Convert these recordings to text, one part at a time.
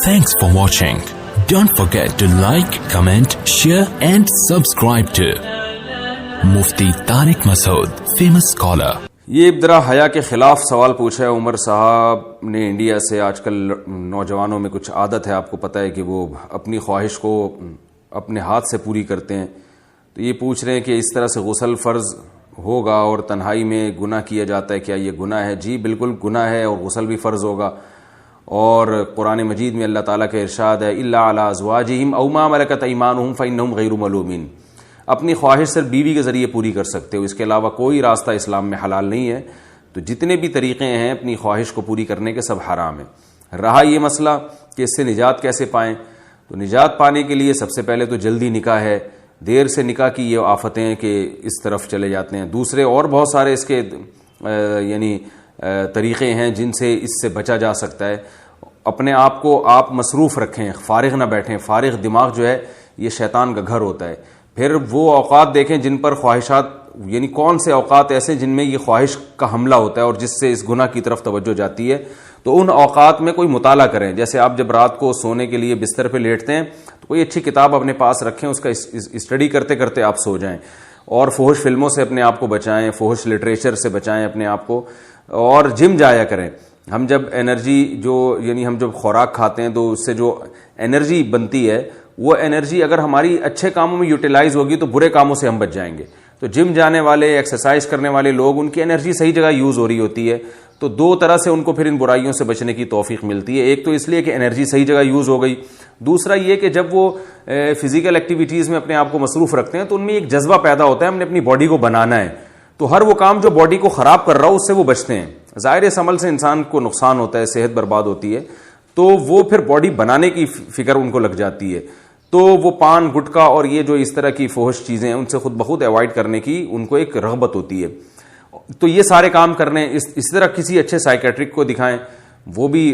Thanks for watching. Don't forget to like, comment, share and subscribe to Mufti Tariq Masood, famous scholar. یہ ابتدا حیا کے خلاف سوال پوچھا ہے عمر صاحب نے انڈیا سے. آج کل نوجوانوں میں کچھ عادت ہے، آپ کو پتہ ہے کہ وہ اپنی خواہش کو اپنے ہاتھ سے پوری کرتے ہیں. تو یہ پوچھ رہے ہیں کہ اس طرح سے غسل فرض ہوگا اور تنہائی میں گناہ کیا جاتا ہے، کیا یہ گناہ ہے؟ جی بالکل گناہ ہے، اور غسل بھی فرض ہوگا. اور قرآن مجید میں اللہ تعالیٰ کا ارشاد ہے الا علی ازواجہم او ما ملکت ایمانہم فانہم غیر ملومین. اپنی خواہش صرف بیوی کے ذریعے پوری کر سکتے ہو، اس کے علاوہ کوئی راستہ اسلام میں حلال نہیں ہے. تو جتنے بھی طریقے ہیں اپنی خواہش کو پوری کرنے کے سب حرام ہیں. رہا یہ مسئلہ کہ اس سے نجات کیسے پائیں، تو نجات پانے کے لیے سب سے پہلے تو جلدی نکاح ہے. دیر سے نکاح کی یہ آفتیں کہ اس طرف چلے جاتے ہیں. دوسرے اور بہت سارے اس کے طریقے ہیں جن سے اس سے بچا جا سکتا ہے. اپنے آپ کو آپ مصروف رکھیں، فارغ نہ بیٹھیں. فارغ دماغ جو ہے یہ شیطان کا گھر ہوتا ہے. پھر وہ اوقات دیکھیں جن پر خواہشات، یعنی کون سے اوقات ایسے جن میں یہ خواہش کا حملہ ہوتا ہے اور جس سے اس گناہ کی طرف توجہ جاتی ہے. تو ان اوقات میں کوئی مطالعہ کریں. جیسے آپ جب رات کو سونے کے لیے بستر پہ لیٹتے ہیں تو کوئی اچھی کتاب اپنے پاس رکھیں، اس کا اسٹڈی کرتے کرتے آپ سو جائیں. اور فحش فلموں سے اپنے آپ کو بچائیں، فحش لٹریچر سے بچائیں اپنے آپ کو. اور جم جایا کریں. ہم جب ہم جب خوراک کھاتے ہیں تو اس سے جو انرجی بنتی ہے، وہ انرجی اگر ہماری اچھے کاموں میں یوٹیلائز ہوگی تو برے کاموں سے ہم بچ جائیں گے. تو جم جانے والے، ایکسرسائز کرنے والے لوگ، ان کی انرجی صحیح جگہ یوز ہو رہی ہوتی ہے. تو دو طرح سے ان کو پھر ان برائیوں سے بچنے کی توفیق ملتی ہے. ایک تو اس لیے کہ انرجی صحیح جگہ یوز ہو گئی. دوسرا یہ کہ جب وہ فزیکل ایکٹیویٹیز میں اپنے آپ کو مصروف رکھتے ہیں تو ان میں ایک جذبہ پیدا ہوتا ہے ہم نے اپنی باڈی کو بنانا ہے. تو ہر وہ کام جو باڈی کو خراب کر رہا ہو اس سے وہ بچتے ہیں. ظاہر اس عمل سے انسان کو نقصان ہوتا ہے، صحت برباد ہوتی ہے. تو وہ پھر باڈی بنانے کی فکر ان کو لگ جاتی ہے. تو وہ پان، گٹکا اور یہ جو اس طرح کی فحش چیزیں ہیں ان سے خود بخود اوائڈ کرنے کی ان کو ایک رغبت ہوتی ہے. تو یہ سارے کام کرنے. اس طرح کسی اچھے سائیکیٹرک کو دکھائیں، وہ بھی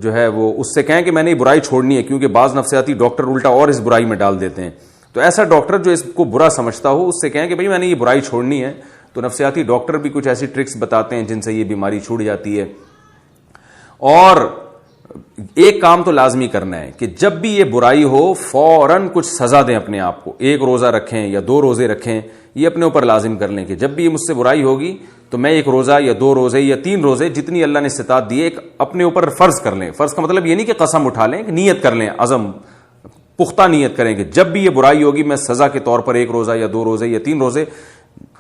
جو ہے وہ اس سے کہیں کہ میں نے یہ برائی چھوڑنی ہے، کیونکہ بعض نفسیاتی ڈاکٹر الٹا اور اس برائی میں ڈال دیتے ہیں. تو ایسا ڈاکٹر جو اس کو برا سمجھتا ہو اس سے کہیں کہ بھئی میں نے یہ برائی چھوڑنی ہے. تو نفسیاتی ڈاکٹر بھی کچھ ایسی ٹرکس بتاتے ہیں جن سے یہ بیماری چھوٹ جاتی ہے. اور ایک کام تو لازمی کرنا ہے کہ جب بھی یہ برائی ہو فوراً کچھ سزا دیں اپنے آپ کو. 1 روزہ رکھیں یا 2 روزے رکھیں. یہ اپنے اوپر لازم کر لیں کہ جب بھی یہ مجھ سے برائی ہوگی تو میں 1 روزہ یا 2 روزے یا 3 روزے جتنی اللہ نے استطاعت دی ہے ایک اپنے اوپر فرض کر لیں. فرض کا مطلب یہ نہیں کہ قسم اٹھا لیں، کہ نیت کر لیں، عزم پختہ نیت کریں کہ جب بھی یہ برائی ہوگی میں سزا کے طور پر 1 روزہ یا 2 روزے یا 3 روزے،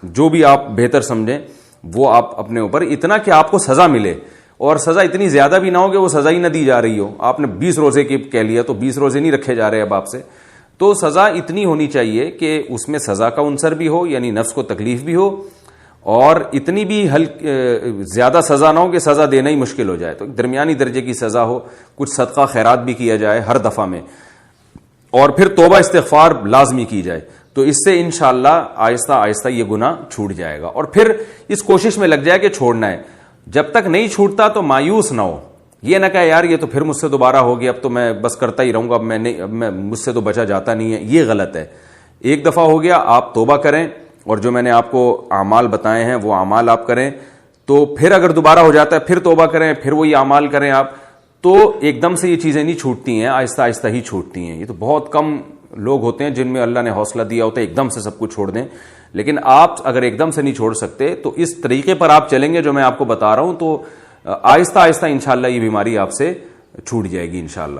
جو بھی آپ بہتر سمجھیں وہ آپ اپنے اوپر، اتنا کہ آپ کو سزا ملے. اور سزا اتنی زیادہ بھی نہ ہو کہ وہ سزا ہی نہ دی جا رہی ہو. آپ نے 20 روزے کی کہہ لیا تو 20 روزے نہیں رکھے جا رہے اب آپ سے. تو سزا اتنی ہونی چاہیے کہ اس میں سزا کا عنصر بھی ہو، یعنی نفس کو تکلیف بھی ہو، اور اتنی بھی زیادہ سزا نہ ہو کہ سزا دینا ہی مشکل ہو جائے. تو درمیانی درجے کی سزا ہو. کچھ صدقہ خیرات بھی کیا جائے ہر دفعہ میں، اور پھر توبہ استغفار لازمی کی جائے. تو اس سے انشاءاللہ آہستہ آہستہ یہ گناہ چھوٹ جائے گا. اور پھر اس کوشش میں لگ جائے کہ چھوڑنا ہے. جب تک نہیں چھوٹتا تو مایوس نہ ہو. یہ نہ کہ یار یہ تو پھر مجھ سے دوبارہ ہو گیا، اب تو میں بس کرتا ہی رہوں گا، مجھ سے تو بچا جاتا نہیں ہے. یہ غلط ہے. ایک دفعہ ہو گیا، آپ توبہ کریں، اور جو میں نے آپ کو اعمال بتائے ہیں وہ اعمال آپ کریں. تو پھر اگر دوبارہ ہو جاتا ہے پھر توبہ کریں، پھر وہی اعمال کریں آپ. تو ایک دم سے یہ چیزیں نہیں چھوٹتی ہیں، آہستہ آہستہ ہی چھوٹتی ہیں. یہ تو بہت کم لوگ ہوتے ہیں جن میں اللہ نے حوصلہ دیا ہوتا ہے ایک دم سے سب کچھ چھوڑ دیں. لیکن آپ اگر ایک دم سے نہیں چھوڑ سکتے تو اس طریقے پر آپ چلیں گے جو میں آپ کو بتا رہا ہوں، تو آہستہ آہستہ انشاءاللہ یہ بیماری آپ سے چھوٹ جائے گی انشاءاللہ.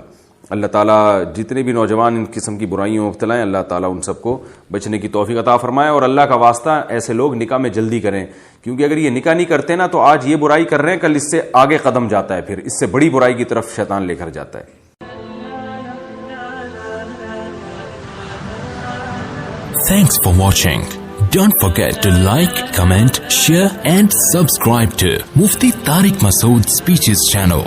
اللہ تعالیٰ جتنے بھی نوجوان ان قسم کی برائیوں میں مبتلا ہیں اللہ تعالیٰ ان سب کو بچنے کی توفیق عطا فرمائے. اور اللہ کا واسطہ ایسے لوگ نکاح میں جلدی کریں، کیونکہ اگر یہ نکاح نہیں کرتے نا تو آج یہ برائی کر رہے ہیں، کل اس سے آگے قدم جاتا ہے، پھر اس سے بڑی برائی کی طرف شیطان لے کر جاتا ہے. Thanks for watching. Don't forget to like, comment, share and subscribe to Mufti Tariq Masood Speeches channel.